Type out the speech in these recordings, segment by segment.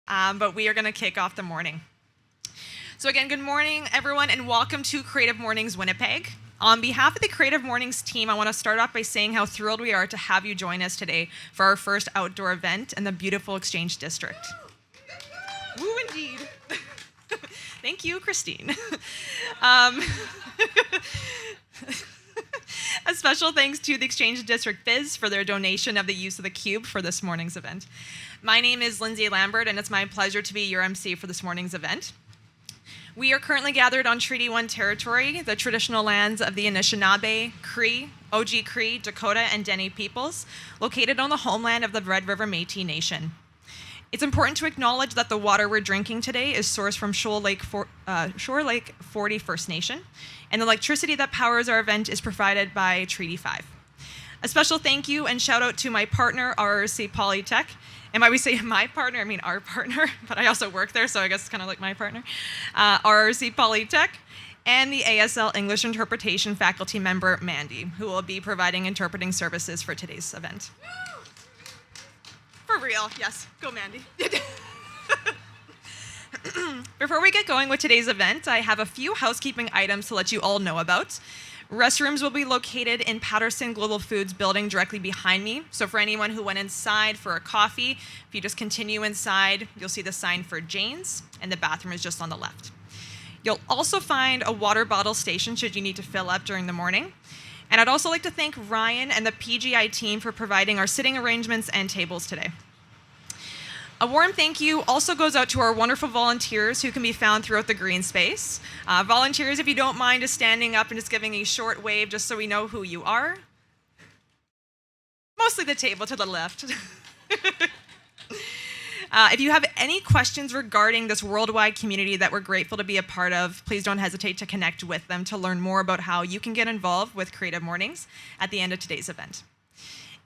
but we are going to kick off the morning. So again, good morning, everyone, and welcome to Creative Mornings Winnipeg. On behalf of the Creative Mornings team, I want to start off by saying how thrilled we are to have you join us today for our first outdoor event in the beautiful Exchange District. Woo, indeed. Thank you, Christine. A special thanks to the Exchange District Biz for their donation of the use of the cube for this morning's event. My name is Lindsay Lambert, and it's my pleasure to be your MC for this morning's event. We are currently gathered on Treaty 1 territory, the traditional lands of the Anishinaabe, Cree, OG Cree, Dakota, and Dene peoples, located on the homeland of the Red River Métis Nation. It's important to acknowledge that the water we're drinking today is sourced from Shore Lake 40 First Nation, and the electricity that powers our event is provided by Treaty 5. A special thank you and shout out to my partner, RRC Polytech. And by we say my partner, I mean our partner, but I also work there, so I guess it's kind of like my partner. RRC Polytech, and the ASL English Interpretation faculty member, Mandy, who will be providing interpreting services for today's event. For real, yes, go Mandy. Before we get going with today's event, I have a few housekeeping items to let you all know about. Restrooms will be located in Patterson Global Foods building directly behind me. So for anyone who went inside for a coffee, if you just continue inside, you'll see the sign for Jane's, and the bathroom is just on the left. You'll also find a water bottle station should you need to fill up during the morning. And I'd also like to thank Ryan and the PGI team for providing our sitting arrangements and tables today. A warm thank you also goes out to our wonderful volunteers who can be found throughout the green space. Volunteers, if you don't mind just standing up and just giving a short wave just so we know who you are. Mostly the table to the left. If you have any questions regarding this worldwide community that we're grateful to be a part of, please don't hesitate to connect with them to learn more about how you can get involved with Creative Mornings at the end of today's event.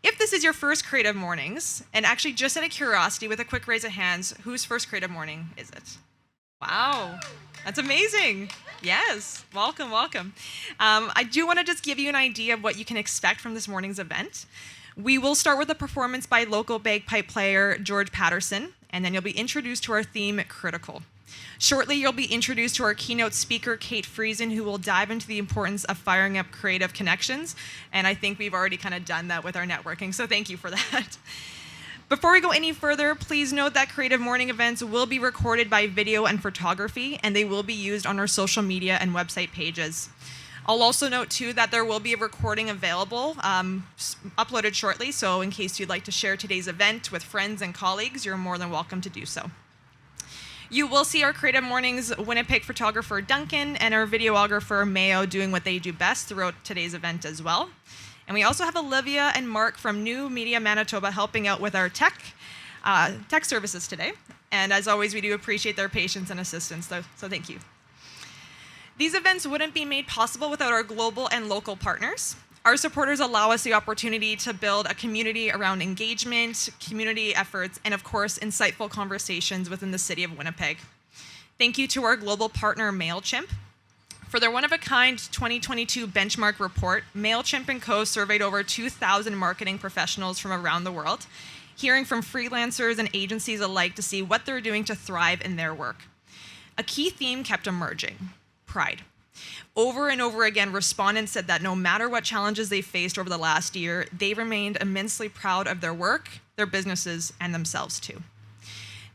If this is your first Creative Mornings, and actually just out of curiosity, with a quick raise of hands, whose first Creative Morning is it? Wow, that's amazing. Yes, welcome, welcome. I do want to just give you an idea of what you can expect from this morning's event. We will start with a performance by local bagpipe player George Patterson, and then you'll be introduced to our theme, Critical. Shortly, you'll be introduced to our keynote speaker, Kate Friesen, who will dive into the importance of firing up creative connections. And I think we've already kind of done that with our networking, so thank you for that. Before we go any further, please note that Creative Morning events will be recorded by video and photography, and they will be used on our social media and website pages. I'll also note, too, that there will be a recording available, uploaded shortly, so in case you'd like to share today's event with friends and colleagues, you're more than welcome to do so. You will see our Creative Mornings Winnipeg photographer Duncan and our videographer Mayo doing what they do best throughout today's event as well. And we also have Olivia and Mark from New Media Manitoba helping out with our tech services today. And as always, we do appreciate their patience and assistance, so thank you. These events wouldn't be made possible without our global and local partners. Our supporters allow us the opportunity to build a community around engagement, community efforts, and of course, insightful conversations within the city of Winnipeg. Thank you to our global partner, MailChimp. For their one-of-a-kind 2022 benchmark report, MailChimp & Co. surveyed over 2,000 marketing professionals from around the world, hearing from freelancers and agencies alike to see what they're doing to thrive in their work. A key theme kept emerging: pride. Over and over again, respondents said that no matter what challenges they faced over the last year, they remained immensely proud of their work, their businesses, and themselves too.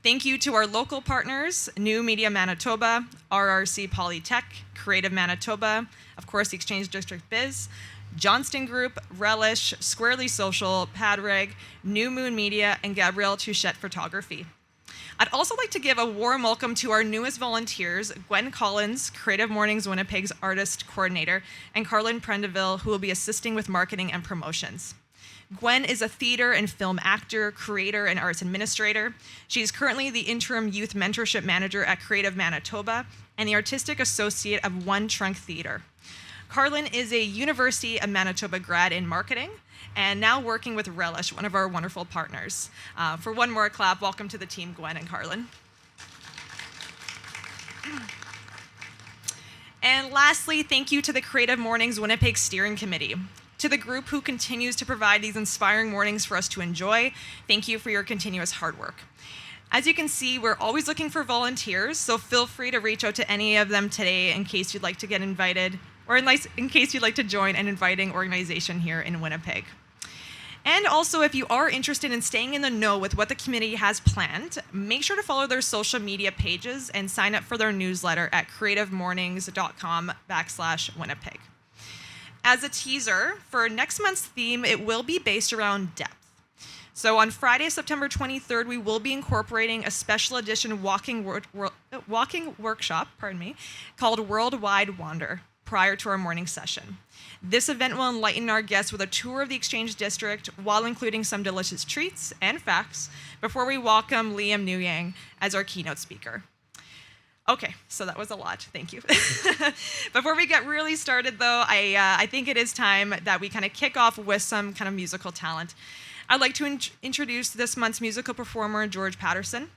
Thank you to our local partners, New Media Manitoba, RRC Polytech, Creative Manitoba, of course, the Exchange District Biz, Johnston Group, Relish, Squarely Social, Padraig, New Moon Media, and Gabrielle Touchette Photography. I'd also like to give a warm welcome to our newest volunteers, Gwen Collins, Creative Mornings Winnipeg's Artist Coordinator, and Carlin Prendeville, who will be assisting with marketing and promotions. Gwen is a theater and film actor, creator, and arts administrator. She is currently the interim youth mentorship manager at Creative Manitoba and the artistic associate of One Trunk Theater. Carlin is a University of Manitoba grad in marketing and now working with Relish, one of our wonderful partners. For one more clap, welcome to the team, Gwen and Carlin. And lastly, thank you to the Creative Mornings Winnipeg Steering Committee. To the group who continues to provide these inspiring mornings for us to enjoy, thank you for your continuous hard work. As you can see, we're always looking for volunteers, so feel free to reach out to any of them today in case you'd like to get invited, or in case you'd like to join an inviting organization here in Winnipeg. And also, if you are interested in staying in the know with what the community has planned, make sure to follow their social media pages and sign up for their newsletter at creativemornings.com/Winnipeg. As a teaser, for next month's theme, it will be based around depth. So on Friday, September 23rd, we will be incorporating a special edition walking workshop, called Worldwide Wander prior to our morning session. This event will enlighten our guests with a tour of the Exchange District while including some delicious treats and facts before we welcome Liam Nguyen as our keynote speaker. Okay, so that was a lot. Thank you. Before we get really started, though, I think it is time that we kind of kick off with some kind of musical talent. I'd like to introduce this month's musical performer, George Patterson.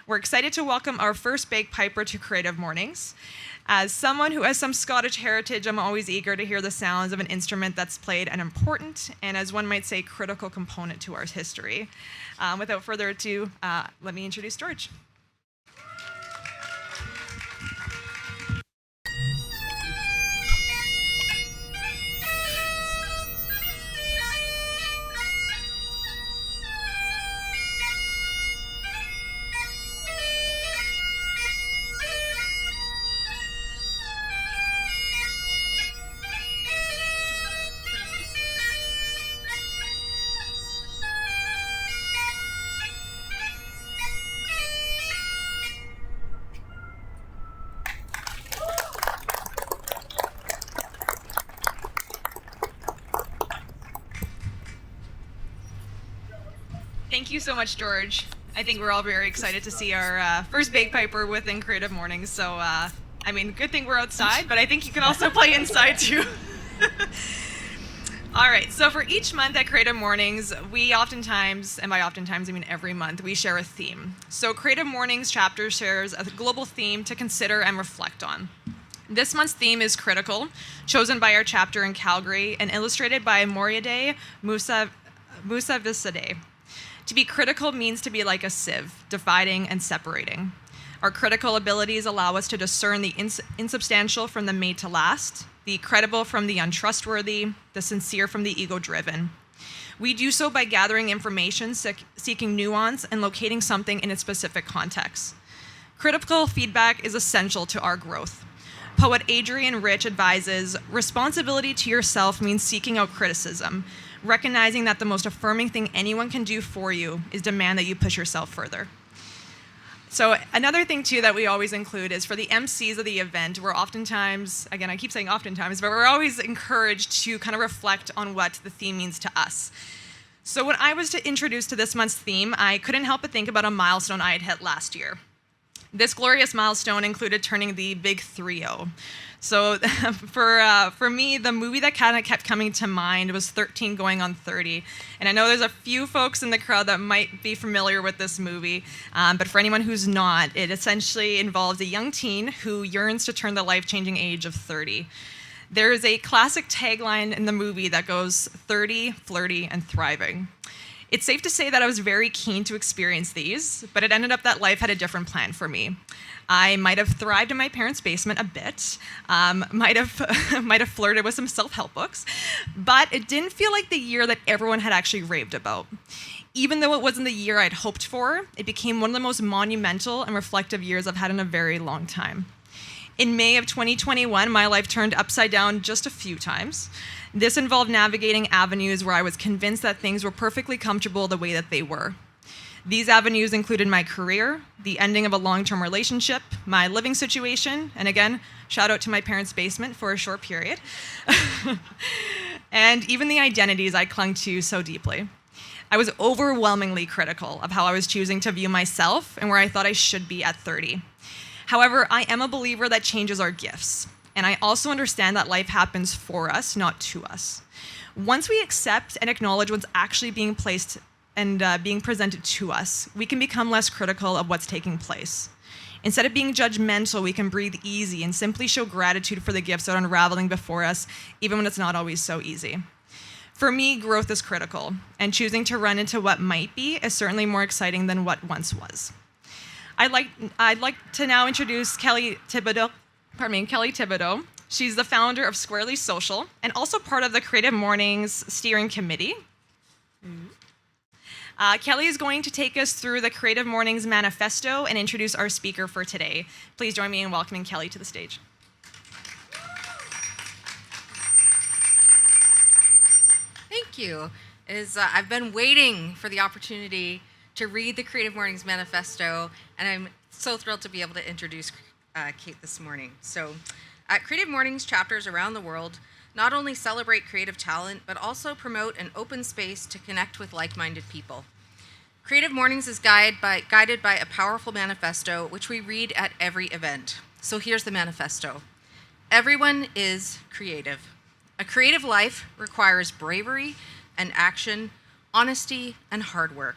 We're excited to welcome our first bagpiper to Creative Mornings. As someone who has some Scottish heritage, I'm always eager to hear the sounds of an instrument that's played an important and, as one might say, critical component to our history. Without further ado, let me introduce George. Thank you so much, George. I think we're all very excited to see our first bagpiper within Creative Mornings. So, good thing we're outside, but I think you can also play inside too. All right, so for each month at Creative Mornings, we oftentimes, and by oftentimes I mean every month, we share a theme. So Creative Mornings chapter shares a global theme to consider and reflect on. This month's theme is critical, chosen by our chapter in Calgary and illustrated by Moriade Musavisadeh. To be critical means to be like a sieve, dividing and separating. Our critical abilities allow us to discern the insubstantial from the made to last, the credible from the untrustworthy, the sincere from the ego-driven. We do so by gathering information, seeking nuance, and locating something in its specific context. Critical feedback is essential to our growth. Poet Adrienne Rich advises, responsibility to yourself means seeking out criticism, recognizing that the most affirming thing anyone can do for you is demand that you push yourself further. So another thing, too, that we always include is for the MCs of the event, we're oftentimes, again, I keep saying oftentimes, but we're always encouraged to kind of reflect on what the theme means to us. So when I was to introduce to this month's theme, I couldn't help but think about a milestone I had hit last year. This glorious milestone included turning the big 3-0. So for me, the movie that kind of kept coming to mind was 13 going on 30. And I know there's a few folks in the crowd that might be familiar with this movie, but for anyone who's not, it essentially involves a young teen who yearns to turn the life-changing age of 30. There is a classic tagline in the movie that goes 30, flirty, and thriving. It's safe to say that I was very keen to experience these, but it ended up that life had a different plan for me. I might have thrived in my parents' basement a bit, might have flirted with some self-help books, but it didn't feel like the year that everyone had actually raved about. Even though it wasn't the year I'd hoped for, it became one of the most monumental and reflective years I've had in a very long time. In May of 2021, my life turned upside down just a few times. This involved navigating avenues where I was convinced that things were perfectly comfortable the way that they were. These avenues included my career, the ending of a long-term relationship, my living situation, and again, shout out to my parents' basement for a short period, and even the identities I clung to so deeply. I was overwhelmingly critical of how I was choosing to view myself and where I thought I should be at 30. However, I am a believer that changes are gifts, and I also understand that life happens for us, not to us. Once we accept and acknowledge what's actually being placed and being presented to us, we can become less critical of what's taking place. Instead of being judgmental, we can breathe easy and simply show gratitude for the gifts that are unraveling before us, even when it's not always so easy. For me, growth is critical, and choosing to run into what might be is certainly more exciting than what once was. I'd like to now introduce Kelly Thibodeau. Kelly Thibodeau. She's the founder of Squarely Social and also part of the Creative Mornings Steering Committee. Kelly is going to take us through the Creative Mornings Manifesto and introduce our speaker for today. Please join me in welcoming Kelly to the stage. Thank you. I've been waiting for the opportunity to read the Creative Mornings Manifesto, and I'm so thrilled to be able to introduce Kate this morning. So, Creative Mornings chapters around the world not only celebrate creative talent, but also promote an open space to connect with like-minded people. Creative Mornings is guided by a powerful manifesto, which we read at every event. So here's the manifesto. Everyone is creative. A creative life requires bravery and action, honesty, and hard work.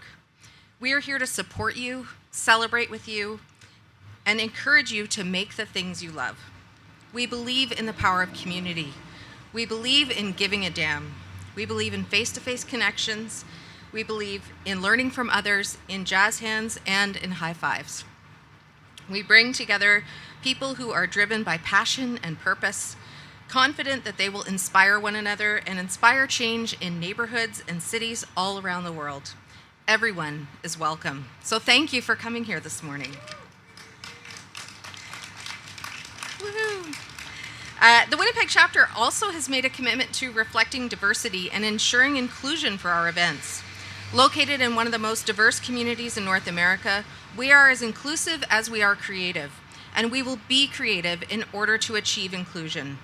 We are here to support you, celebrate with you, and encourage you to make the things you love. We believe in the power of community. We believe in giving a damn. We believe in face-to-face connections. We believe in learning from others, in jazz hands, and in high fives. We bring together people who are driven by passion and purpose, confident that they will inspire one another and inspire change in neighborhoods and cities all around the world. Everyone is welcome. So thank you for coming here this morning. Woohoo! The Winnipeg chapter also has made a commitment to reflecting diversity and ensuring inclusion for our events. Located in one of the most diverse communities in North America, we are as inclusive as we are creative, and we will be creative in order to achieve inclusion.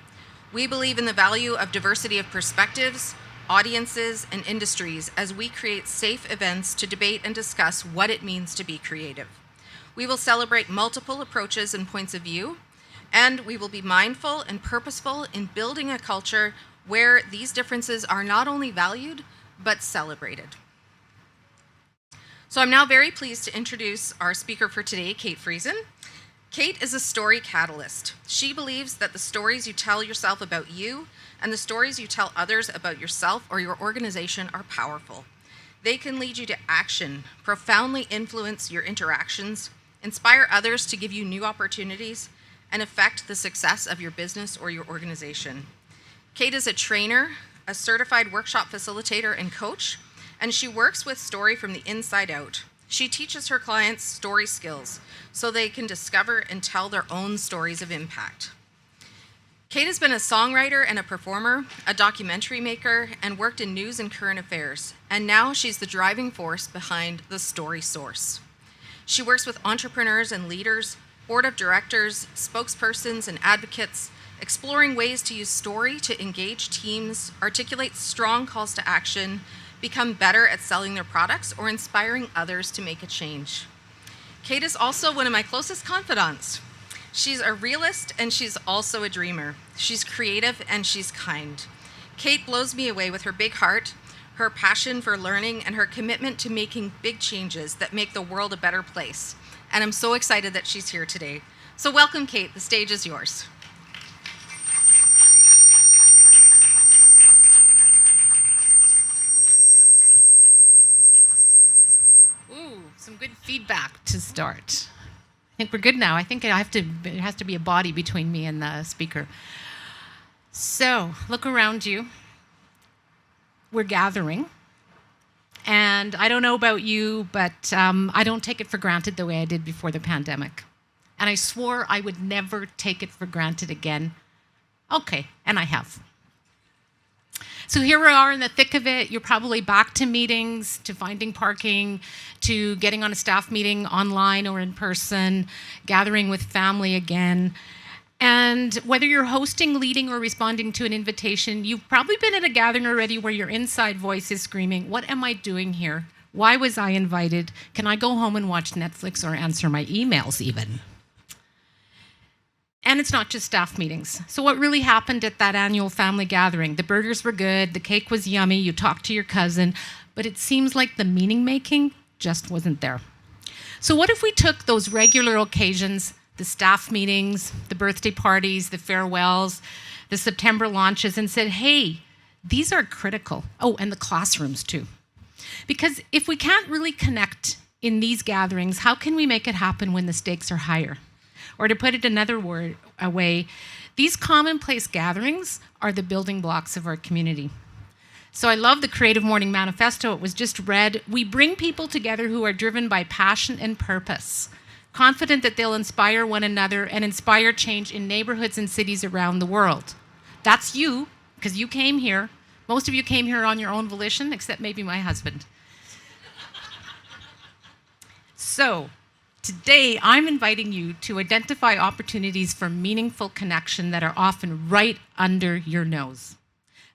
We believe in the value of diversity of perspectives, audiences, and industries as we create safe events to debate and discuss what it means to be creative. We will celebrate multiple approaches and points of view, and we will be mindful and purposeful in building a culture where these differences are not only valued, but celebrated. So I'm now very pleased to introduce our speaker for today, Kate Friesen. Kate is a story catalyst. She believes that the stories you tell yourself about you and the stories you tell others about yourself or your organization are powerful. They can lead you to action, profoundly influence your interactions, inspire others to give you new opportunities, and affect the success of your business or your organization. Kate is a trainer, a certified workshop facilitator and coach, and she works with story from the inside out. She teaches her clients story skills so they can discover and tell their own stories of impact. Kate has been a songwriter and a performer, a documentary maker, and worked in news and current affairs. And now she's the driving force behind The Story Source. She works with entrepreneurs and leaders, board of directors, spokespersons, and advocates, exploring ways to use story to engage teams, articulate strong calls to action, become better at selling their products, or inspiring others to make a change. Kate is also one of my closest confidants. She's a realist and she's also a dreamer. She's creative and she's kind. Kate blows me away with her big heart, her passion for learning, and her commitment to making big changes that make the world a better place. And I'm so excited that she's here today. So welcome, Kate. The stage is yours. Ooh, some good feedback to start. I think we're good now. I think it has to be a body between me and the speaker. So look around you. We're gathering. And I don't know about you, but I don't take it for granted the way I did before the pandemic. And I swore I would never take it for granted again. Okay, and I have. So here we are in the thick of it. You're probably back to meetings, to finding parking, to getting on a staff meeting online or in person, gathering with family again. And whether you're hosting, leading, or responding to an invitation, you've probably been at a gathering already where your inside voice is screaming, what am I doing here? Why was I invited? Can I go home and watch Netflix or answer my emails even? And it's not just staff meetings. So what really happened at that annual family gathering? The burgers were good, the cake was yummy, you talked to your cousin, but it seems like the meaning making just wasn't there. So what if we took those regular occasions, the staff meetings, the birthday parties, the farewells, the September launches, and said, hey, these are critical. Oh, and the classrooms too. Because if we can't really connect in these gatherings, how can we make it happen when the stakes are higher? Or to put it another way, these commonplace gatherings are the building blocks of our community. So I love the Creative Morning Manifesto. It was just read. We bring people together who are driven by passion and purpose, confident that they'll inspire one another and inspire change in neighborhoods and cities around the world. That's you, because you came here. Most of you came here on your own volition, except maybe my husband. So today, I'm inviting you to identify opportunities for meaningful connection that are often right under your nose.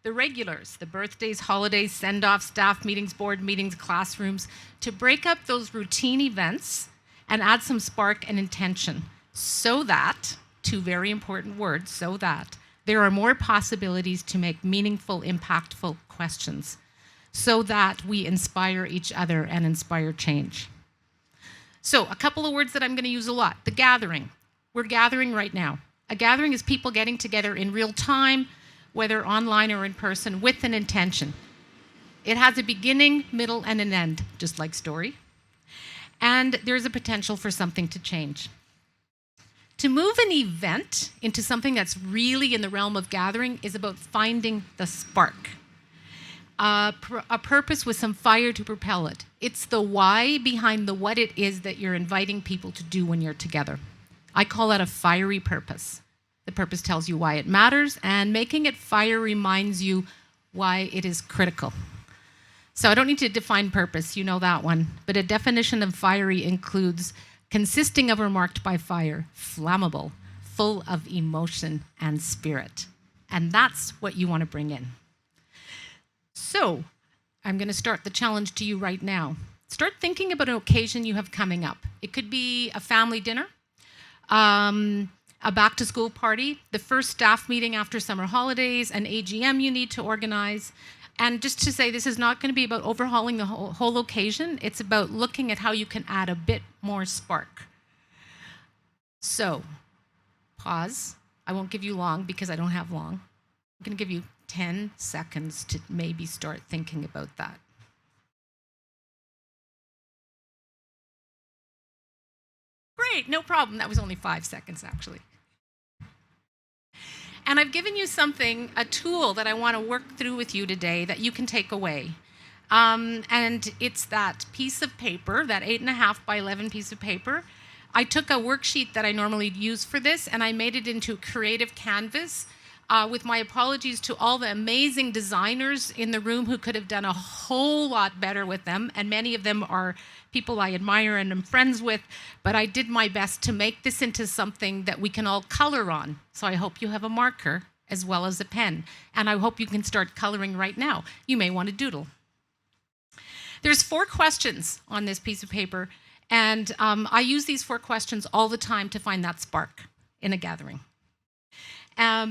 The regulars, the birthdays, holidays, send-offs, staff meetings, board meetings, classrooms, to break up those routine events and add some spark and intention so that, two very important words, so that there are more possibilities to make meaningful, impactful questions, so that we inspire each other and inspire change. So a couple of words that I'm going to use a lot. The gathering. We're gathering right now. A gathering is people getting together in real time, whether online or in person, with an intention. It has a beginning, middle, and an end, just like story. And there's a potential for something to change. To move an event into something that's really in the realm of gathering is about finding the spark. A purpose with some fire to propel it. It's the why behind the what it is that you're inviting people to do when you're together. I call that a fiery purpose. The purpose tells you why it matters, and making it fire reminds you why it is critical. So I don't need to define purpose, you know that one, but a definition of fiery includes consisting of or marked by fire, flammable, full of emotion and spirit. And that's what you want to bring in. So I'm going to start the challenge to you right now. Start thinking about an occasion you have coming up. It could be a family dinner, a back-to-school party, the first staff meeting after summer holidays, an AGM you need to organize. And just to say, this is not going to be about overhauling the whole occasion. It's about looking at how you can add a bit more spark. So, pause. I won't give you long because I don't have long. I'm going to give you 10 seconds to maybe start thinking about that. Great, no problem. That was only 5 seconds, actually. And I've given you something, a tool that I want to work through with you today that you can take away. And it's that piece of paper, that 8.5 by 11 piece of paper. I took a worksheet that I normally use for this, and I made it into a creative canvas. With my apologies to all the amazing designers in the room who could have done a whole lot better with them, and many of them are people I admire and am friends with, but I did my best to make this into something that we can all color on. So I hope you have a marker as well as a pen, and I hope you can start coloring right now. You may want to doodle. There's 4 questions on this piece of paper, and I use these 4 questions all the time to find that spark in a gathering.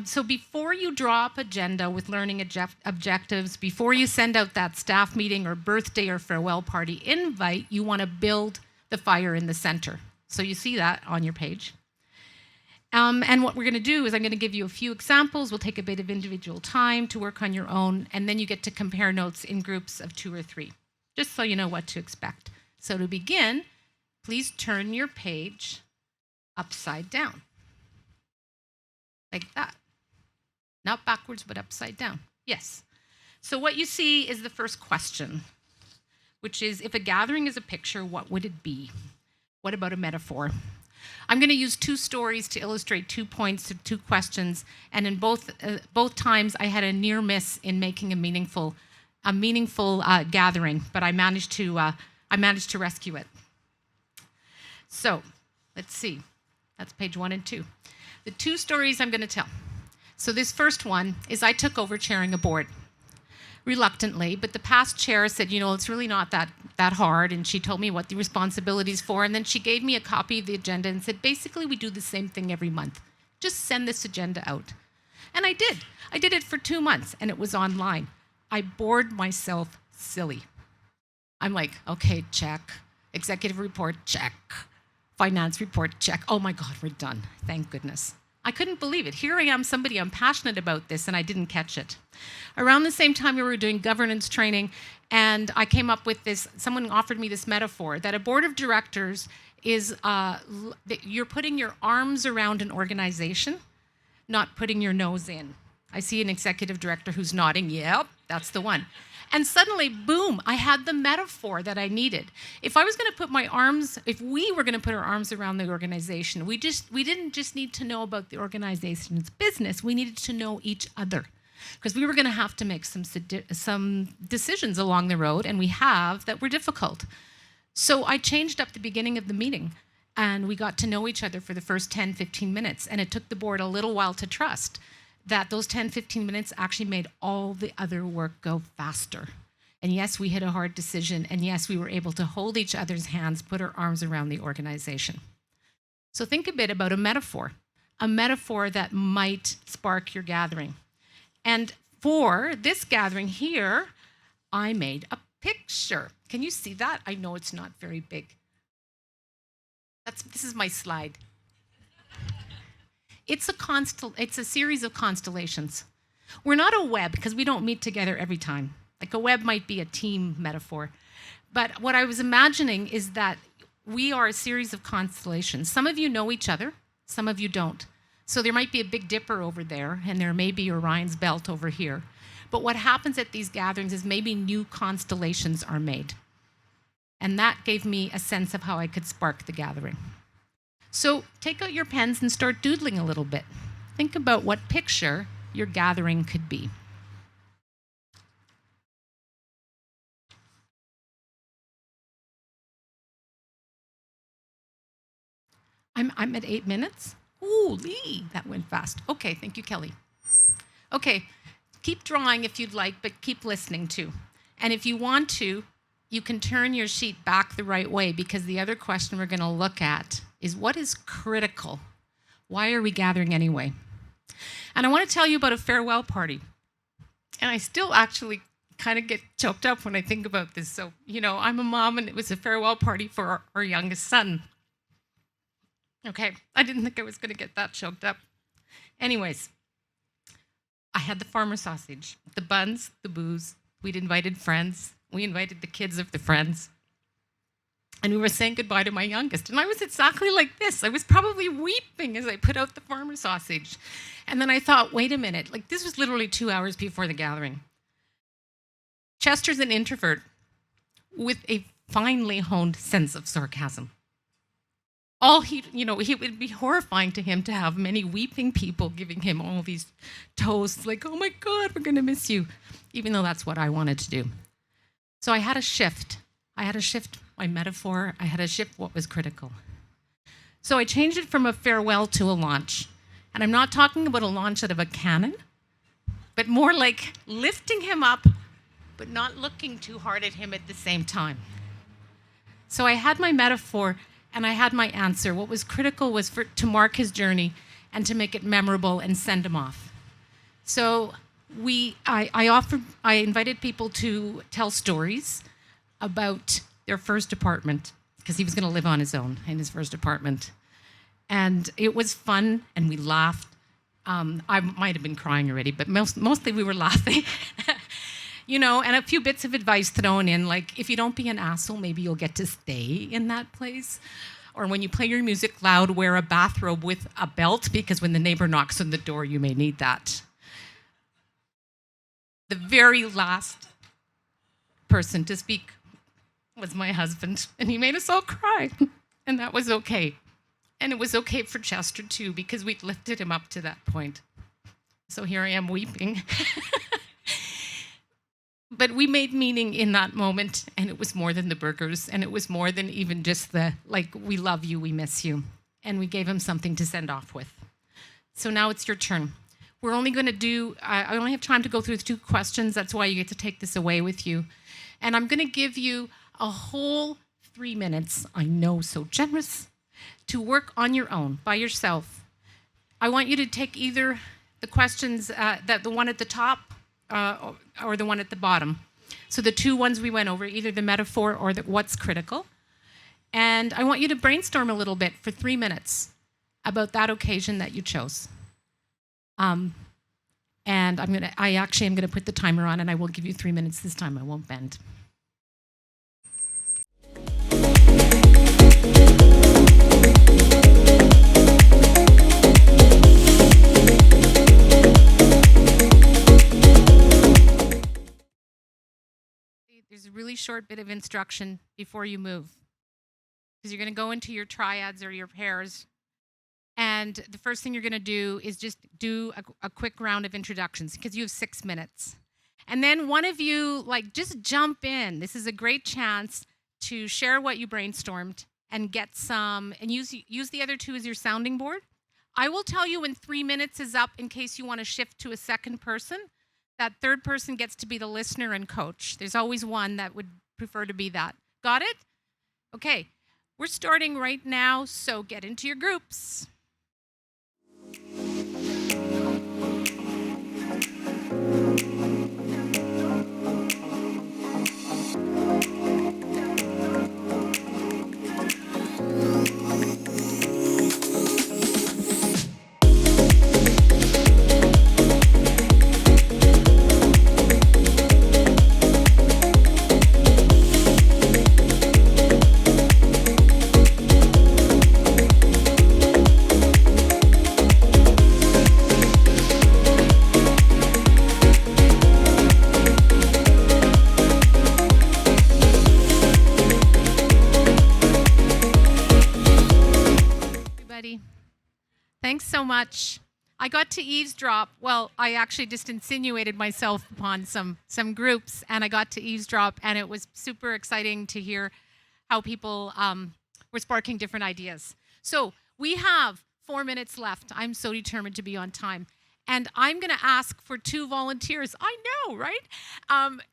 So before you draw up agenda with learning objectives, before you send out that staff meeting or birthday or farewell party invite, you want to build the fire in the center. So you see that on your page. And what we're going to do is I'm going to give you a few examples. We'll take a bit of individual time to work on your own, and then you get to compare notes in groups of 2 or 3, just so you know what to expect. So to begin, please turn your page upside down. Like that. Not backwards, but upside down. Yes. So what you see is the first question, which is, if a gathering is a picture, what would it be? What about a metaphor? I'm going to use 2 stories to illustrate 2 points to 2 questions, and in both times I had a near miss in making a meaningful gathering, but I managed to rescue it. So let's see. That's page 1 and 2. The 2 stories I'm going to tell. So this first one is I took over chairing a board, reluctantly, but the past chair said, it's really not that hard, and she told me what the responsibilities for, and then she gave me a copy of the agenda and said, basically, we do the same thing every month. Just send this agenda out. And I did. I did it for 2 months, and it was online. I bored myself silly. I'm like, okay, check. Executive report, check. Finance report, check. Oh my God, we're done. Thank goodness. I couldn't believe it. Here I am, somebody, I'm passionate about this, and I didn't catch it. Around the same time, we were doing governance training, and I came up with this, someone offered me this metaphor, that a board of directors is, you're putting your arms around an organization, not putting your nose in. I see an executive director who's nodding, yep, that's the one. And suddenly, boom, I had the metaphor that I needed. If I was going to put my arms, if we were going to put our arms around the organization, we didn't just need to know about the organization's business, we needed to know each other. Because we were going to have to make some decisions along the road, and we have, that were difficult. So I changed up the beginning of the meeting, and we got to know each other for the first 10, 15 minutes, and it took the board a little while to trust that those 10, 15 minutes actually made all the other work go faster. And yes, we hit a hard decision, and yes, we were able to hold each other's hands, put our arms around the organization. So think a bit about a metaphor that might spark your gathering. And for this gathering here, I made a picture. Can you see that? I know it's not very big. This is my slide. It's a series of constellations. We're not a web because we don't meet together every time. Like a web might be a team metaphor. But what I was imagining is that we are a series of constellations. Some of you know each other, some of you don't. So there might be a Big Dipper over there, and there may be Orion's belt over here. But what happens at these gatherings is maybe new constellations are made. And that gave me a sense of how I could spark the gathering. So take out your pens and start doodling a little bit. Think about what picture your gathering could be. I'm at 8 minutes. Ooh, Lee, that went fast. Okay, thank you, Kelly. Okay, keep drawing if you'd like, but keep listening too. And if you want to, you can turn your sheet back the right way, because the other question we're going to look at is what is critical? Why are we gathering anyway? And I want to tell you about a farewell party. And I still actually kind of get choked up when I think about this. So, I'm a mom, and it was a farewell party for our youngest son. Okay, I didn't think I was going to get that choked up. Anyways, I had the farmer sausage, the buns, the booze. We'd invited friends. We invited the kids of the friends. And we were saying goodbye to my youngest. And I was exactly like this. I was probably weeping as I put out the farmer sausage. And then I thought, wait a minute, this was literally 2 hours before the gathering. Chester's an introvert with a finely honed sense of sarcasm. It would be horrifying to him to have many weeping people giving him all these toasts, like, oh my God, we're going to miss you, even though that's what I wanted to do. So I had a shift. My metaphor. I had to shift what was critical. So I changed it from a farewell to a launch. And I'm not talking about a launch out of a cannon, but more like lifting him up, but not looking too hard at him at the same time. So I had my metaphor, and I had my answer. What was critical was to mark his journey and to make it memorable and send him off. So I invited people to tell stories about their first apartment, because he was going to live on his own in his first apartment. And it was fun, and we laughed. I might have been crying already, but mostly we were laughing. And a few bits of advice thrown in, like, if you don't be an asshole, maybe you'll get to stay in that place. Or when you play your music loud, wear a bathrobe with a belt, because when the neighbor knocks on the door, you may need that. The very last person to speak was my husband, and he made us all cry, and that was okay. And it was okay for Chester too, because we'd lifted him up to that point. So here I am weeping. But we made meaning in that moment, and it was more than the burgers, and it was more than even just we love you, we miss you. And we gave him something to send off with. So now it's your turn. We're only going to I only have time to go through the 2 questions. That's why you get to take this away with you. And I'm going to give you a whole 3 minutes, I know, so generous, to work on your own, by yourself. I want you to take either the questions, the one at the top or the one at the bottom. So the 2 ones we went over, either the metaphor or what's critical. And I want you to brainstorm a little bit for 3 minutes about that occasion that you chose. And I actually am gonna put the timer on, and I will give you 3 minutes this time. I won't bend. There's a really short bit of instruction before you move, because you're going to go into your triads or your pairs. And the first thing you're going to do is just do a quick round of introductions, because you have 6 minutes. And then one of you, just jump in. This is a great chance to share what you brainstormed and get some, and use the other two as your sounding board. I will tell you when 3 minutes is up in case you want to shift to a second person. That third person gets to be the listener and coach. There's always one that would prefer to be that. Got it? Okay, we're starting right now, so get into your groups. Thanks so much. I got to eavesdrop. Well, I actually just insinuated myself upon some groups, and I got to eavesdrop, and it was super exciting to hear how people were sparking different ideas. So we have 4 minutes left. I'm so determined to be on time. And I'm going to ask for 2 volunteers. I know, right?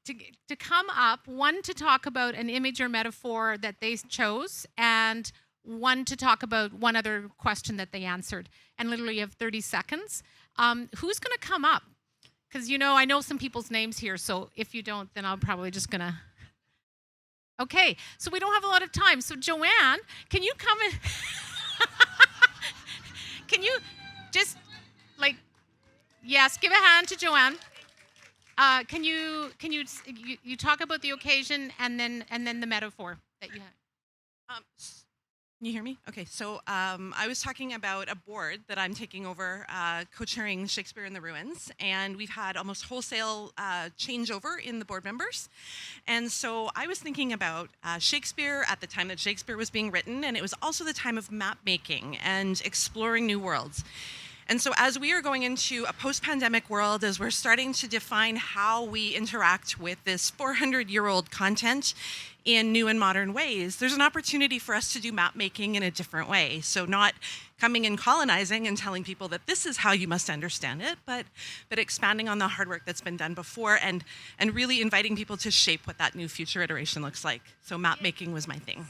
To come up, one to talk about an image or metaphor that they chose, and one to talk about one other question that they answered. And literally you have 30 seconds. Who's going to come up? Because, I know some people's names here, so if you don't, then I'm probably just going to... Okay, so we don't have a lot of time. So Joanne, can you come in? Can you just, yes, give a hand to Joanne. Can you talk about the occasion and then the metaphor that you had? Can you hear me? Okay, so I was talking about a board that I'm taking over, co-chairing Shakespeare in the Ruins, and we've had almost wholesale changeover in the board members. And so I was thinking about Shakespeare at the time that Shakespeare was being written, and it was also the time of map making and exploring new worlds. And so as we are going into a post-pandemic world, as we're starting to define how we interact with this 400-year-old content in new and modern ways, there's an opportunity for us to do map making in a different way. So not coming and colonizing and telling people that this is how you must understand it, but expanding on the hard work that's been done before and really inviting people to shape what that new future iteration looks like. So map making was my thing.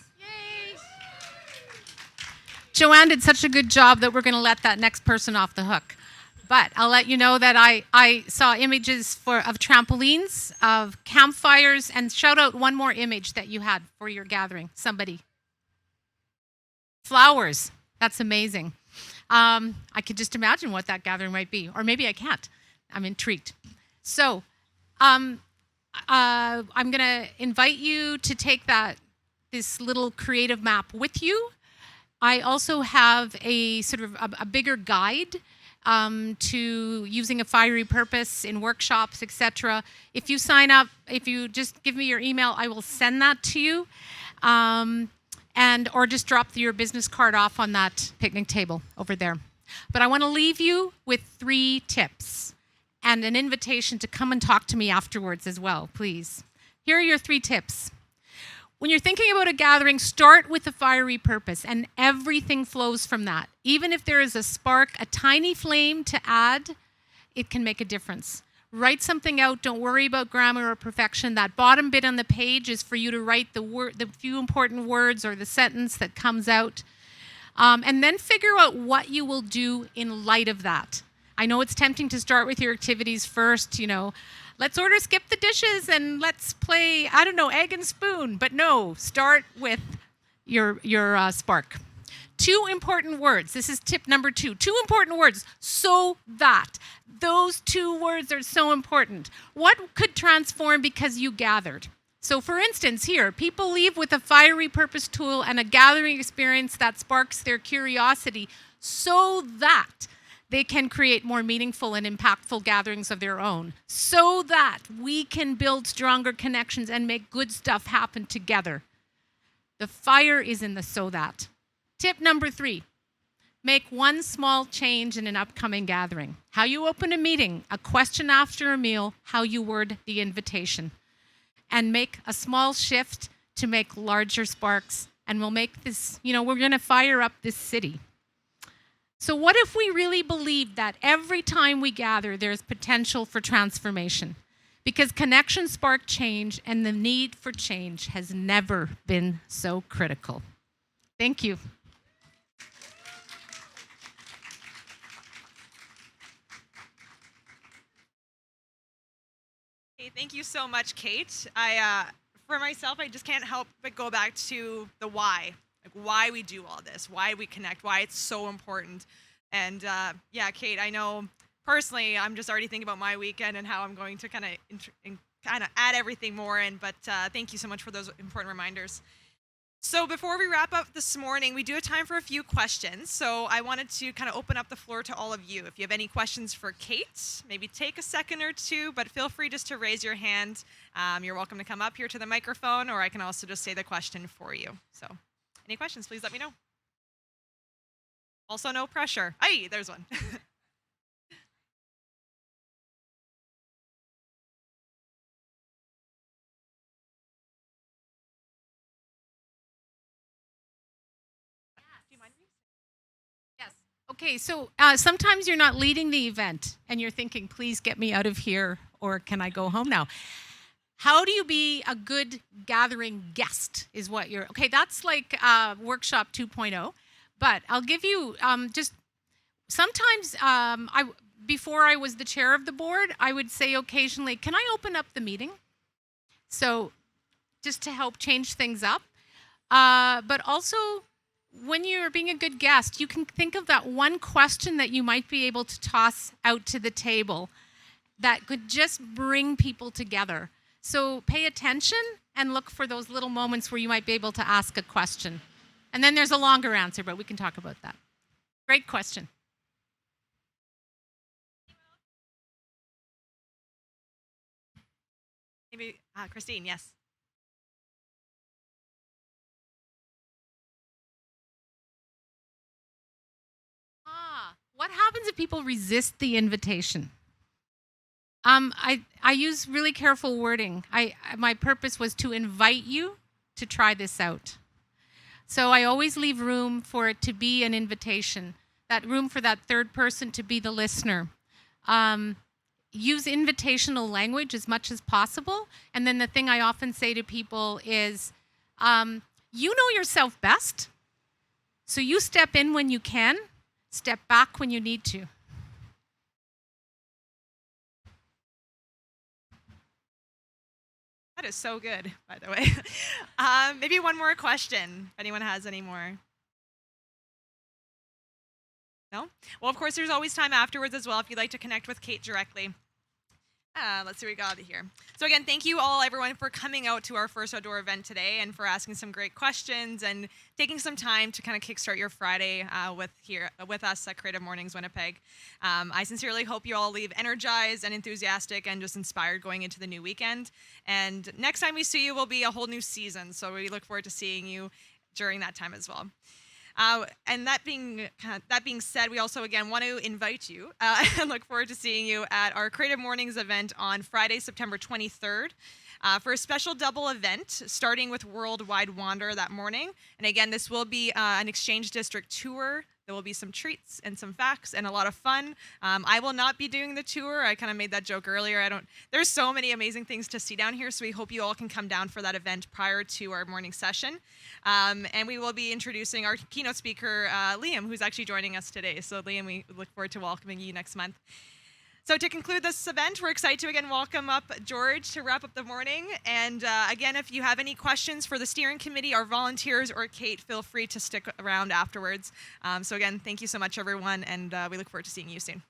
Joanne did such a good job that we're going to let that next person off the hook. But I'll let you know that I saw images of trampolines, of campfires, and shout out one more image that you had for your gathering. Somebody. Flowers. That's amazing. I could just imagine what that gathering might be. Or maybe I can't. I'm intrigued. So I'm going to invite you to take this little creative map with you. I also have a sort of a bigger guide to using a fiery purpose in workshops, etc. If you sign up, if you just give me your email, I will send that to you, or just drop your business card off on that picnic table over there. But I want to leave you with 3 tips and an invitation to come and talk to me afterwards as well, please. Here are your 3 tips. When you're thinking about a gathering, start with a fiery purpose, and everything flows from that. Even if there is a spark, a tiny flame to add, it can make a difference. Write something out. Don't worry about grammar or perfection. That bottom bit on the page is for you to write the few important words or the sentence that comes out. And then figure out what you will do in light of that. I know it's tempting to start with your activities first, Let's skip the dishes and let's play, egg and spoon. But no, start with your spark. two important words. This is tip number 2. Two important words. So that. Those 2 words are so important. What could transform because you gathered? So for instance, here, people leave with a fiery purpose tool and a gathering experience that sparks their curiosity so that they can create more meaningful and impactful gatherings of their own, so that we can build stronger connections and make good stuff happen together. The fire is in the so that. Tip number 3, make one small change in an upcoming gathering. How you open a meeting, a question after a meal, how you word the invitation. And make a small shift to make larger sparks. And we'll make this, we're going to fire up this city. So what if we really believe that every time we gather, there's potential for transformation? Because connections spark change, and the need for change has never been so critical. Thank you. Hey, thank you so much, Kate. For myself, I just can't help but go back to the why. Like why we do all this, why we connect, why it's so important. And yeah, Kate, I know personally, I'm just already thinking about my weekend and how I'm going to kind of add everything more in. But thank you so much for those important reminders. So before we wrap up this morning, we do have time for a few questions. So I wanted to kind of open up the floor to all of you. If you have any questions for Kate, maybe take a second or two, but feel free just to raise your hand. You're welcome to come up here to the microphone, or I can also just say the question for you. So any questions, please let me know. Also, no pressure. Hey, there's one. Yes. Okay, so sometimes you're not leading the event and you're thinking, please get me out of here, or can I go home now? How do you be a good gathering guest is what you're, okay, that's like workshop 2.0, but I'll give you just, sometimes before I was the chair of the board, I would say occasionally, can I open up the meeting? So just to help change things up. But also, when you're being a good guest, you can think of that one question that you might be able to toss out to the table that could just bring people together. So pay attention and look for those little moments where you might be able to ask a question. And then there's a longer answer, but we can talk about that. Great question. Maybe Christine, yes. What happens if people resist the invitation? I use really careful wording. My purpose was to invite you to try this out. So I always leave room for it to be an invitation, that room for that third person to be the listener. Use invitational language as much as possible. And then the thing I often say to people is, you know yourself best, so you step in when you can, step back when you need to. That is so good, by the way. Maybe one more question, if anyone has any more. No? Well, of course, there's always time afterwards as well if you'd like to connect with Kate directly. Let's see what we got here. So again, thank you all, everyone, for coming out to our first outdoor event today and for asking some great questions and taking some time to kind of kickstart your Friday with us at Creative Mornings Winnipeg. I sincerely hope you all leave energized and enthusiastic and just inspired going into the new weekend. And next time we see you will be a whole new season, so we look forward to seeing you during that time as well. And that being said, we also again want to invite you and look forward to seeing you at our Creative Mornings event on Friday, September 23rd for a special double event starting with Worldwide Wander that morning. And again, this will be an Exchange District tour. There will be some treats and some facts and a lot of fun. I will not be doing the tour. I kind of made that joke earlier. There's so many amazing things to see down here, so we hope you all can come down for that event prior to our morning session. And we will be introducing our keynote speaker, Liam, who's actually joining us today. So Liam, we look forward to welcoming you next month. So to conclude this event, we're excited to again welcome up George to wrap up the morning. And again, if you have any questions for the steering committee, our volunteers, or Kate, feel free to stick around afterwards. So again, thank you so much, everyone, and we look forward to seeing you soon.